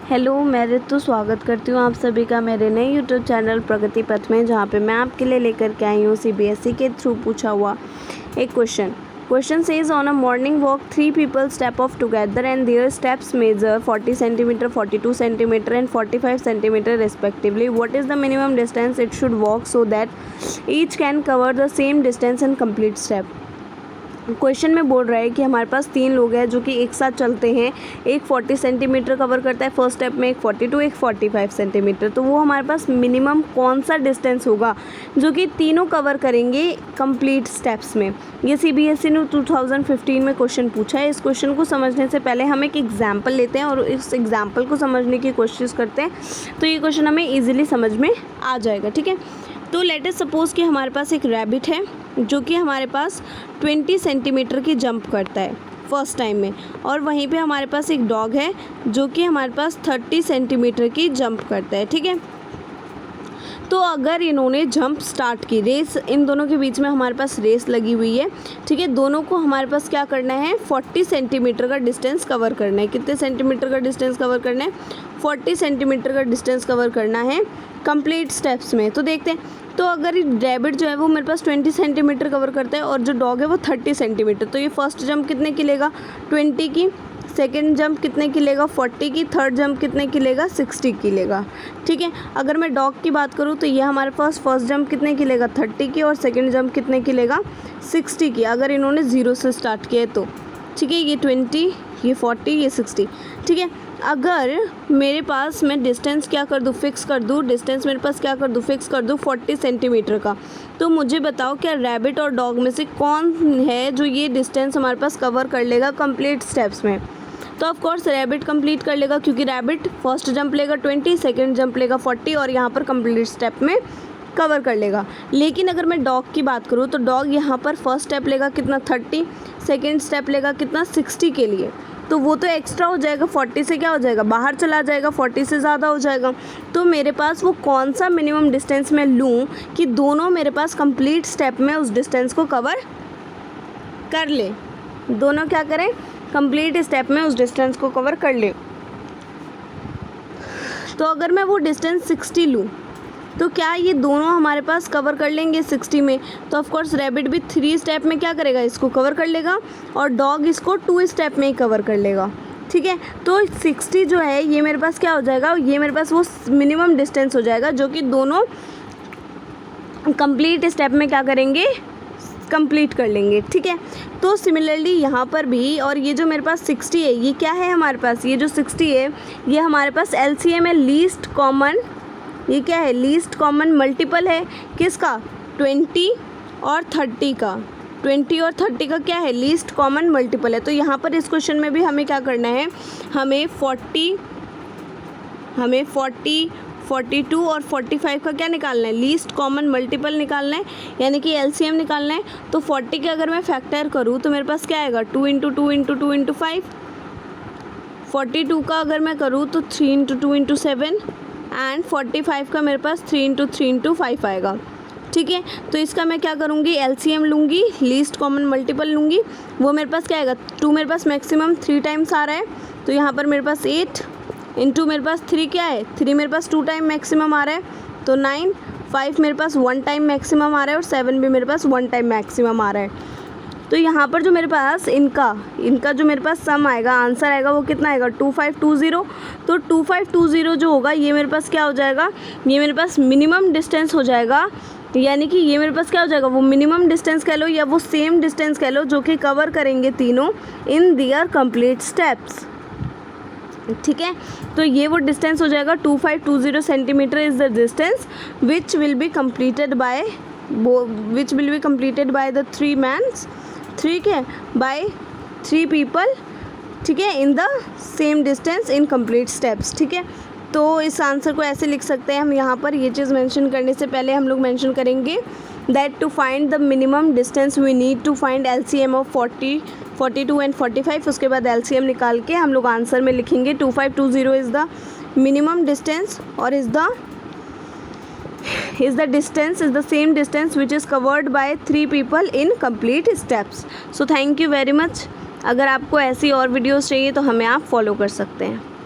Hello, मैं ऋतु स्वागत करती हूँ आप सभी का मेरे नए यूट्यूब चैनल प्रगति पथ में, जहाँ पे मैं आपके लिए लेकर के आई हूँ सीबीएसई के थ्रू पूछा हुआ एक question says on a morning walk 3 people step off together and their steps measure 40 cm, 42 cm and 45 cm respectively. What is the minimum distance it should walk so that each can cover the same distance and complete step? Question में बोल रहा है कि हमारे पास 3 लोग हैं जो कि एक साथ चलते हैं। एक 40 सेंटीमीटर कवर करता है फर्स्ट स्टेप में, एक 42, एक 45 सेंटीमीटर। तो वो हमारे पास मिनिमम कौन सा डिस्टेंस होगा जो कि तीनों कवर करेंगे कंप्लीट स्टेप्स में। ये सीबीएसई ने 2015 में क्वेश्चन पूछा है। इस क्वेश्चन को समझने से पहले हम एक एग्जाम्पल लेते हैं और इस एग्जाम्पल को समझने की कोशिश करते हैं, तो ये क्वेश्चन हमें ईजिली समझ में आ जाएगा। ठीक है, तो लेट अस सपोज़ कि हमारे पास एक रैबिट है जो कि हमारे पास 20 सेंटीमीटर की जंप करता है फर्स्ट टाइम में, और वहीं पे हमारे पास एक डॉग है जो कि हमारे पास 30 सेंटीमीटर की जंप करता है। ठीक है, तो अगर इन्होंने जंप स्टार्ट की, रेस इन दोनों के बीच में हमारे पास रेस लगी हुई है। ठीक है, दोनों को हमारे पास क्या करना है, 40 सेंटीमीटर का डिस्टेंस कवर करना है। कितने सेंटीमीटर का डिस्टेंस कवर करना है, 40 सेंटीमीटर का डिस्टेंस कवर करना है कंप्लीट स्टेप्स में। तो देखते हैं, तो अगर रैबिट जो है वो मेरे पास 20 सेंटीमीटर कवर करता है और जो डॉग है वो 30 सेंटीमीटर, तो ये फर्स्ट जंप कितने की लेगा, 20 की। सेकेंड जंप कितने की लेगा, 40 की। थर्ड जंप कितने की लेगा, 60 की लेगा। ठीक है, अगर मैं डॉग की बात करूँ तो ये हमारे पास फर्स्ट जंप कितने की लेगा, 30 की, और सेकेंड जंप कितने की लेगा, 60 की, अगर इन्होंने 0 से स्टार्ट किया है तो। ठीक है, ये 20, ये 40, ये 60। ठीक है, अगर मेरे पास मैं डिस्टेंस क्या कर दूँ, फिक्स कर दूँ, डिस्टेंस मेरे पास क्या कर दूँ, फिक्स कर दूँ 40 सेंटीमीटर का, तो मुझे बताओ क्या रैबिट और डॉग में से कौन है जो ये डिस्टेंस हमारे पास कवर कर लेगा कंप्लीट स्टेप्स में। तो ऑफ कोर्स रैबिट कंप्लीट कर लेगा, क्योंकि रैबिट फर्स्ट जंप लेगा 20, सेकेंड जंप लेगा 40 और यहाँ पर कंप्लीट स्टेप में कवर कर लेगा। लेकिन अगर मैं डॉग की बात करूँ तो डॉग यहाँ पर फर्स्ट स्टेप लेगा कितना, 30, सेकेंड स्टेप लेगा कितना, 60 के लिए, तो वो तो एक्स्ट्रा हो जाएगा, 40 से क्या हो जाएगा, बाहर चला जाएगा, 40 से ज़्यादा हो जाएगा। तो मेरे पास वो कौन सा मिनिमम डिस्टेंस मैं लूँ कि दोनों मेरे पास कंप्लीट स्टेप में उस डिस्टेंस को कवर कर ले, दोनों क्या करें, कंप्लीट स्टेप में उस डिस्टेंस को कवर कर ले। तो अगर मैं वो डिस्टेंस 60 लूँ तो क्या ये दोनों हमारे पास कवर कर लेंगे 60 में, तो ऑफ कोर्स रैबिट भी 3 स्टेप में क्या करेगा, इसको कवर कर लेगा, और डॉग इसको 2 स्टेप में ही कवर कर लेगा। ठीक है, तो 60 जो है ये मेरे पास क्या हो जाएगा, ये मेरे पास वो मिनिमम डिस्टेंस हो जाएगा जो कि दोनों कंप्लीट स्टेप में क्या करेंगे, कंप्लीट कर लेंगे। ठीक है, तो सिमिलरली यहाँ पर भी, और ये जो मेरे पास 60 है ये क्या है हमारे पास, ये जो 60 है ये हमारे पास LCM है, लीस्ट कॉमन, ये क्या है, लीस्ट कॉमन मल्टीपल है किसका, 20 और 30 का। 20 और 30 का क्या है, लीस्ट कॉमन मल्टीपल है। तो यहाँ पर इस क्वेश्चन में भी हमें क्या करना है, हमें 40, 42 और 45 का क्या निकालना है, लीस्ट कॉमन मल्टीपल निकालना है, यानी कि LCM निकालना है। तो 40 के अगर मैं फैक्टर करूँ तो मेरे पास क्या आएगा, 2 × 2 × 2 × 5। 42 का अगर मैं करूँ तो 3 × 2 × 7, एंड 45 का मेरे पास 3 × 3 × 5 आएगा। ठीक है, तो इसका मैं क्या करूँगी, LCM लूँगी, लीस्ट कॉमन मल्टीपल लूँगी, वो मेरे पास क्या आएगा, 2 मेरे पास मैक्सिमम 3 टाइम्स आ रहा है, तो यहाँ पर मेरे पास 8 इंटू मेरे पास 3 क्या है, 3 मेरे पास 2 टाइम मैक्सिमम आ रहा है, तो 9, 5 मेरे पास 1 टाइम मैक्सिमम आ रहा है, और 7 भी मेरे पास 1 टाइम मैक्सिमम आ रहा है। तो यहाँ पर जो मेरे पास इनका जो मेरे पास सम आएगा, आंसर आएगा, वो कितना आएगा, 2520। तो 2520 जो होगा ये मेरे पास क्या हो जाएगा, ये मेरे पास मिनिमम डिस्टेंस हो जाएगा, यानी कि ये मेरे पास क्या हो जाएगा, वो मिनिमम डिस्टेंस कह लो या वो सेम डिस्टेंस कह लो जो कि कवर करेंगे तीनों इन दियर कंप्लीट स्टेप्स। ठीक है, तो ये वो डिस्टेंस हो जाएगा, 2520 centimetre is the distance which will be completed by the 3 mans, ठीक है, बाय 3 people, ठीक है, in the same distance in complete steps. ठीक है, तो इस आंसर को ऐसे लिख सकते हैं हम, यहाँ पर ये चीज़ मेंशन करने से पहले हम लोग मेंशन करेंगे that to find the minimum distance we need to find LCM of 40, 42 and 45। उसके बाद LCM निकाल के हम लोग आंसर में लिखेंगे 2520 इज़ द मिनिमम डिस्टेंस और is the same distance which is covered by 3 people in complete steps. So thank you very much. अगर आपको ऐसी और वीडियोस चाहिए तो हमें आप फॉलो कर सकते हैं।